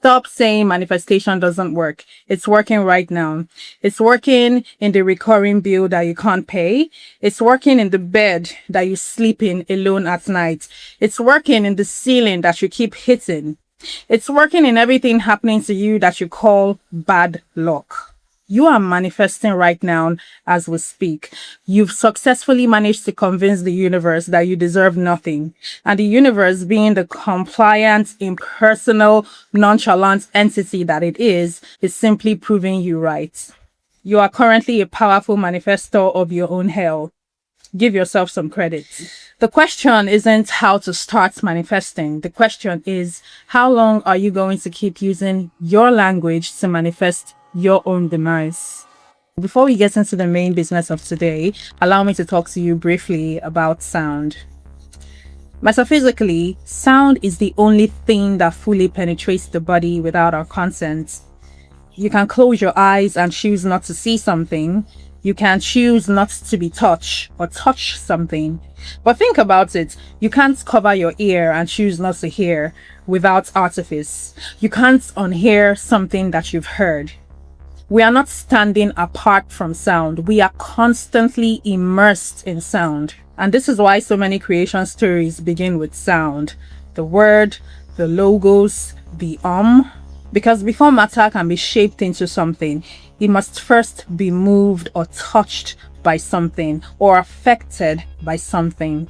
Stop saying manifestation doesn't work. It's working right now. It's working in the recurring bill that you can't pay. It's working in the bed that you sleep in alone at night. It's working in the ceiling that you keep hitting. It's working in everything happening to you that you call bad luck. You are manifesting right now as we speak. You've successfully managed to convince the universe that you deserve nothing. And the universe, being the compliant, impersonal, nonchalant entity that it is simply proving you right. You are currently a powerful manifestor of your own hell. Give yourself some credit. The question isn't how to start manifesting. The question is, how long are you going to keep using your language to manifest your own demise? Before we get into the main business of today, allow me to talk to you briefly about sound. Metaphysically, sound is the only thing that fully penetrates the body without our consent. You can close your eyes and choose not to see something. You can choose not to be touched or touch something. But think about it. You can't cover your ear and choose not to hear without artifice. You can't unhear something that you've heard. We are not standing apart from sound. We are constantly immersed in sound. And this is why so many creation stories begin with sound. The word, the logos, the Because before matter can be shaped into something, it must first be moved or touched by something or affected by something.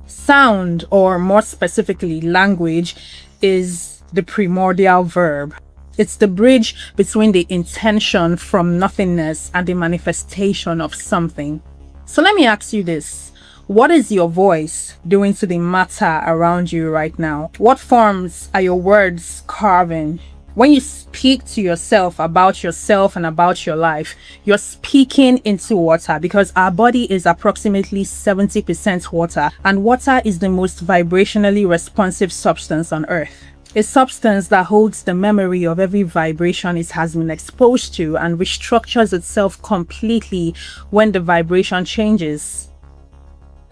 Sound, or more specifically language, is the primordial verb. It's the bridge between the intention from nothingness and the manifestation of something. So let me ask you this. What is your voice doing to the matter around you right now? What forms are your words carving? When you speak to yourself and about your life, you're speaking into water, because our body is approximately 70% water, and water is the most vibrationally responsive substance on earth. A substance that holds the memory of every vibration it has been exposed to and restructures itself completely when the vibration changes.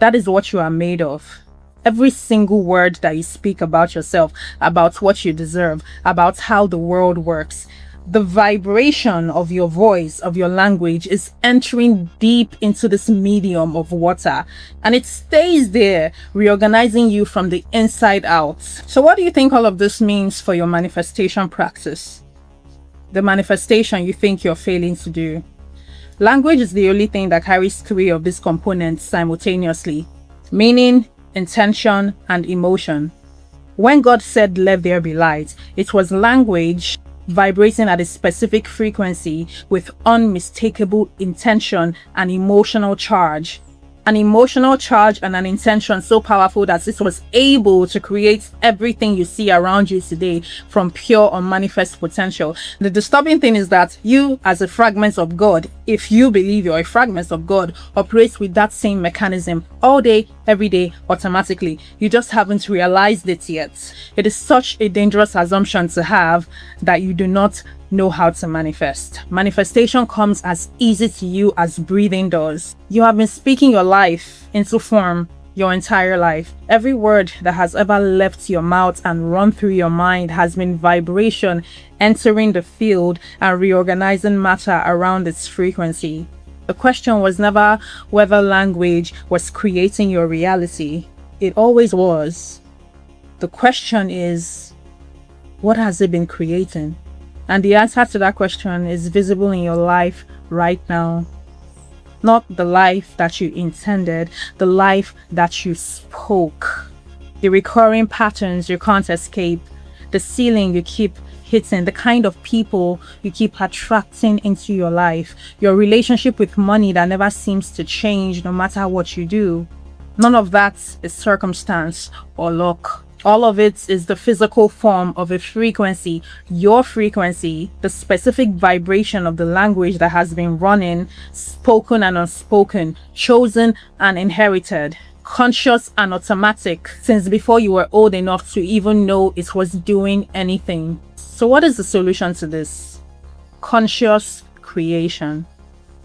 That is what you are made of. Every single word that you speak about yourself, about what you deserve, about how the world works, the vibration of your voice, of your language, is entering deep into this medium of water, and it stays there, reorganizing you from the inside out. So what do you think all of this means for your manifestation practice? The manifestation you think you're failing to do. Language is the only thing that carries three of these components simultaneously: meaning, intention, and emotion. When God said, "Let there be light," it was language vibrating at a specific frequency with unmistakable intention and emotional charge. An emotional charge and an intention so powerful that it was able to create everything you see around you today from pure unmanifest potential. The disturbing thing is that you, as a fragment of God, if you believe you're a fragment of God, operates with that same mechanism all day, every day, automatically. You just haven't realized it yet. It is such a dangerous assumption to have that you do not know how to manifest. Manifestation comes as easy to you as breathing does. You have been speaking your life into form your entire life. Every word that has ever left your mouth and run through your mind has been vibration entering the field and reorganizing matter around its frequency. The question was never whether language was creating your reality. It always was. The question is, what has it been creating? And the answer to that question is visible in your life right now. Not the life that you intended, the life that you spoke. The recurring patterns you can't escape, the ceiling you keep hitting, the kind of people you keep attracting into your life, your relationship with money that never seems to change no matter what you do. None of that is circumstance or luck. All of it is the physical form of a frequency, your frequency, the specific vibration of the language that has been running, spoken and unspoken, chosen and inherited, conscious and automatic, since before you were old enough to even know it was doing anything. So what is the solution to this? Conscious creation.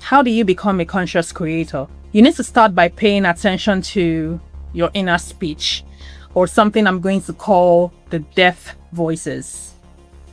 How do you become a conscious creator? You need to start by paying attention to your inner speech, or something I'm going to call the deaf voices.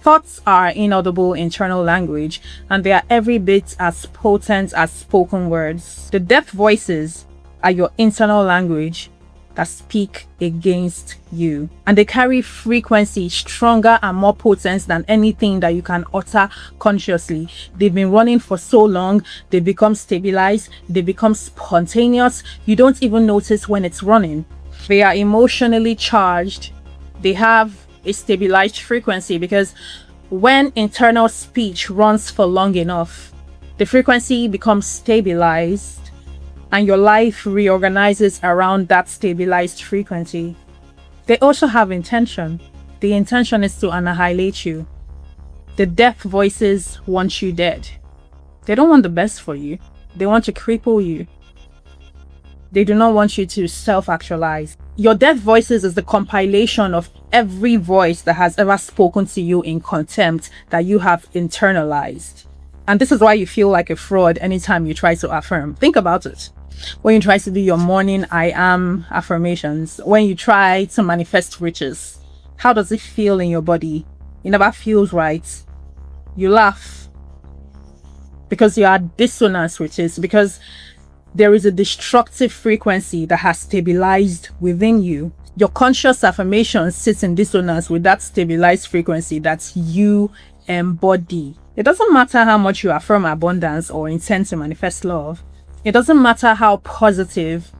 Thoughts are inaudible internal language, and they are every bit as potent as spoken words. The deaf voices are your internal language that speak against you, and they carry frequency stronger and more potent than anything that you can utter consciously. They've been running for so long, they become stabilized, they become spontaneous. You don't even notice when it's running. They are emotionally charged. They have a stabilized frequency because when internal speech runs for long enough, the frequency becomes stabilized and your life reorganizes around that stabilized frequency. They also have intention. The intention is to annihilate you. The deaf voices want you dead. They don't want the best for you. They want to cripple you. They do not want you to self-actualize. Your deaf voices is the compilation of every voice that has ever spoken to you in contempt that you have internalized. And this is why you feel like a fraud anytime you try to affirm. Think about it. When you try to do your morning I am affirmations, when you try to manifest riches, how does it feel in your body? It never feels right. You laugh because you are dissonance, which is because there is a destructive frequency that has stabilized within you. Your conscious affirmation sits in dissonance with that stabilized frequency that you embody. It doesn't matter how much you affirm abundance or intend to manifest love. It doesn't matter how positive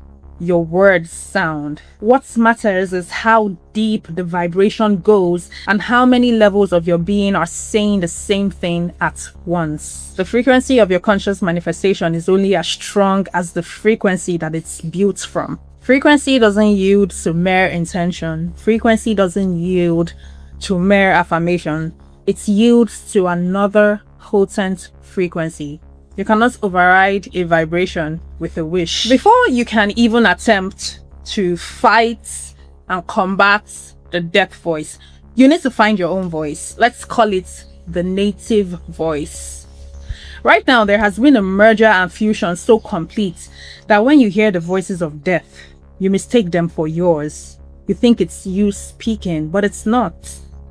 your words sound. What matters is how deep the vibration goes and how many levels of your being are saying the same thing at once. The frequency of your conscious manifestation is only as strong as the frequency that it's built from. Frequency doesn't yield to mere intention. Frequency doesn't yield to mere affirmation. It yields to another potent frequency. You cannot override a vibration with a wish. Before you can even attempt to fight and combat the deaf voice, you need to find your own voice. Let's call it the native voice. Right now, there has been a merger and fusion so complete that when you hear the voices of death, you mistake them for yours. You think it's you speaking, but it's not.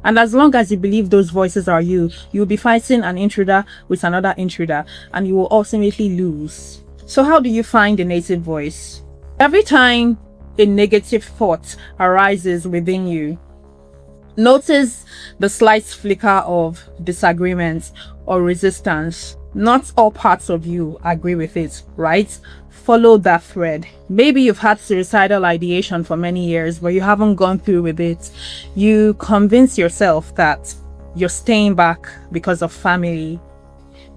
And as long as you believe those voices are you, you'll be fighting an intruder with another intruder, and you will ultimately lose. So how do you find a native voice? Every time a negative thought arises within you, notice the slight flicker of disagreement or resistance. Not all parts of you agree with it, right? Follow that thread. Maybe you've had suicidal ideation for many years, but you haven't gone through with it. You convince yourself that you're staying back because of family,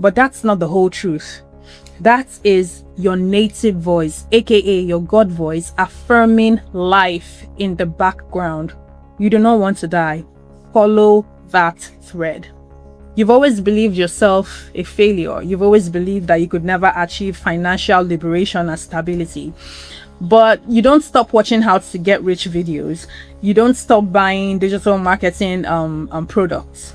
but that's not the whole truth. That is your native voice, aka your God voice, affirming life in the background. You do not want to die. Follow that thread. You've always believed yourself a failure. You've always believed that you could never achieve financial liberation and stability. But you don't stop watching how to get rich videos. You don't stop buying digital marketing products.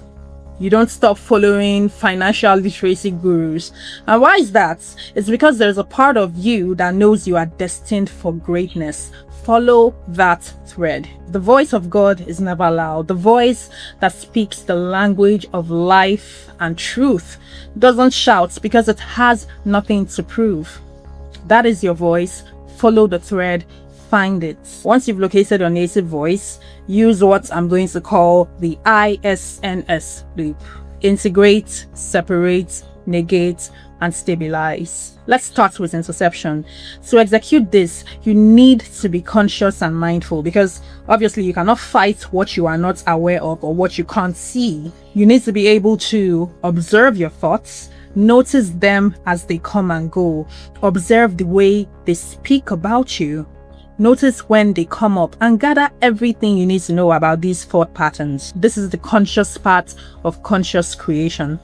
You don't stop following financial literacy gurus. And why is that? It's because there's a part of you that knows you are destined for greatness. Follow that thread. The voice of God is never loud. The voice that speaks the language of life and truth doesn't shout because it has nothing to prove. That is your voice. Follow the thread. Find it. Once you've located your native voice, use what I'm going to call the ISNS Loop. Integrate, separate, negate, and stabilize. Let's start with interception. To execute this, you need to be conscious and mindful because obviously you cannot fight what you are not aware of or what you can't see. You need to be able to observe your thoughts, notice them as they come and go, observe the way they speak about you, notice when they come up, and gather everything you need to know about these thought patterns. This is the conscious part of conscious creation.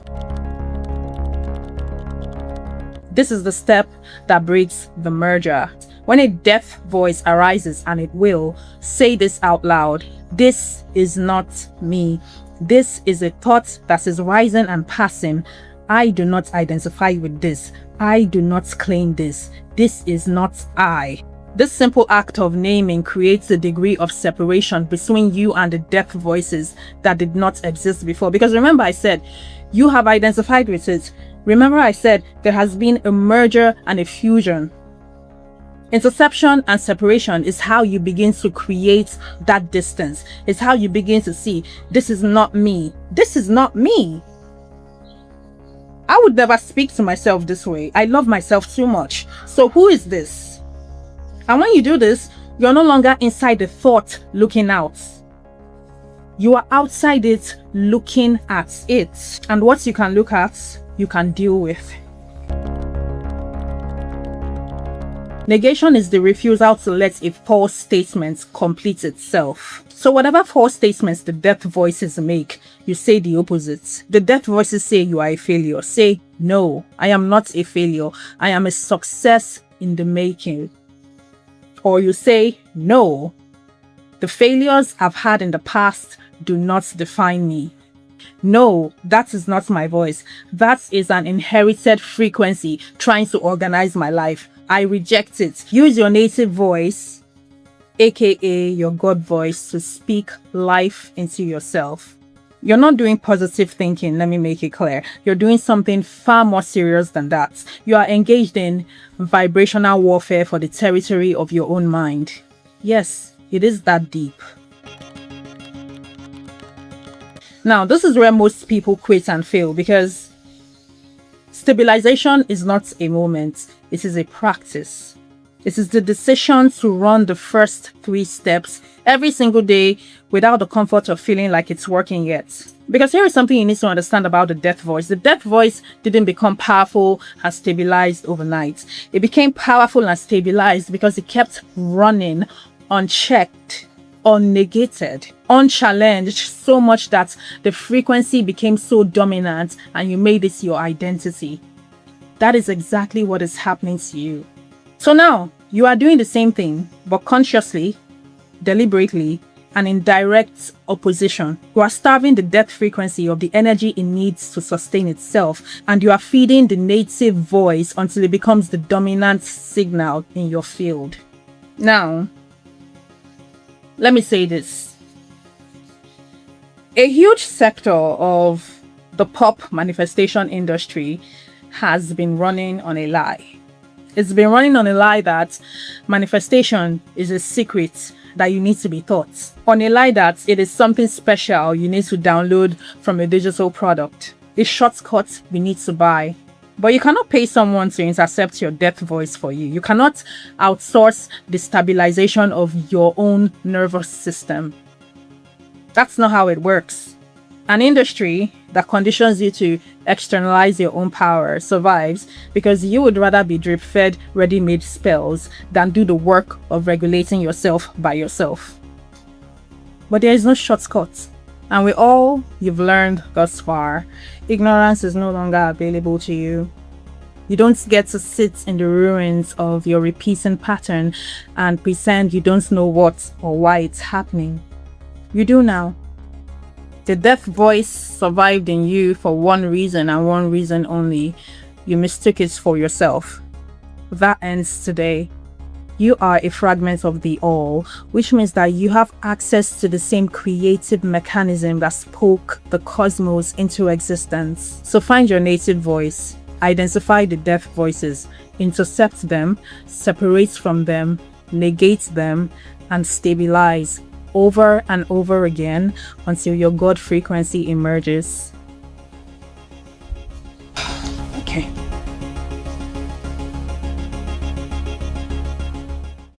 This is the step that breaks the merger. When a deaf voice arises, and it will, say this out loud. This is not me. This is a thought that is rising and passing. I do not identify with this. I do not claim this. This is not I. This simple act of naming creates a degree of separation between you and the death voices that did not exist before. Because remember, I said you have identified with it. Remember, I said there has been a merger and a fusion. Interception and separation is how you begin to create that distance. It's how you begin to see, this is not me. This is not me. I would never speak to myself this way. I love myself too much. So who is this? And when you do this, you're no longer inside the thought looking out. You are outside it looking at it. And what you can look at, you can deal with. Negation is the refusal to let a false statement complete itself. So whatever false statements the death voices make, you say the opposite. The death voices say you are a failure. Say, no, I am not a failure. I am a success in the making. Or you say, no, the failures I've had in the past do not define me. No, that is not my voice. That is an inherited frequency trying to organize my life. I reject it. Use your native voice, aka your God voice, to speak life into yourself. You're not doing positive thinking, let me make it clear. You're doing something far more serious than that. You are engaged in vibrational warfare for the territory of your own mind. Yes, it is that deep. Now, this is where most people quit and fail, because stabilization is not a moment, it is a practice. It is the decision to run the first 3 steps every single day without the comfort of feeling like it's working yet. Because here is something you need to understand about the death voice. The death voice didn't become powerful and stabilized overnight. It became powerful and stabilized because it kept running unchecked, unnegated, unchallenged, so much that the frequency became so dominant and you made it your identity. That is exactly what is happening to you. So now you are doing the same thing, but consciously, deliberately, and in direct opposition. You are starving the death frequency of the energy it needs to sustain itself, and you are feeding the native voice until it becomes the dominant signal in your field. Now, let me say this. A huge sector of the pop manifestation industry has been running on a lie. It's been running on a lie that manifestation is a secret that you need to be taught. On a lie that it is something special you need to download from a digital product. A shortcut you need to buy. But you cannot pay someone to intercept your death voice for you. You cannot outsource the stabilization of your own nervous system. That's not how it works. An industry that conditions you to externalize your own power survives because you would rather be drip-fed, ready-made spells than do the work of regulating yourself by yourself. But there is no shortcut. And with all you've learned thus far, ignorance is no longer available to you. You don't get to sit in the ruins of your repeating pattern and pretend you don't know what or why it's happening. You do now. The death voice survived in you for one reason and one reason only. You mistook it for yourself. That ends today. You are a fragment of the all, which means that you have access to the same creative mechanism that spoke the cosmos into existence. So find your native voice, identify the death voices, intercept them, separate from them, negate them, and stabilize over and over again until your God frequency emerges. Okay.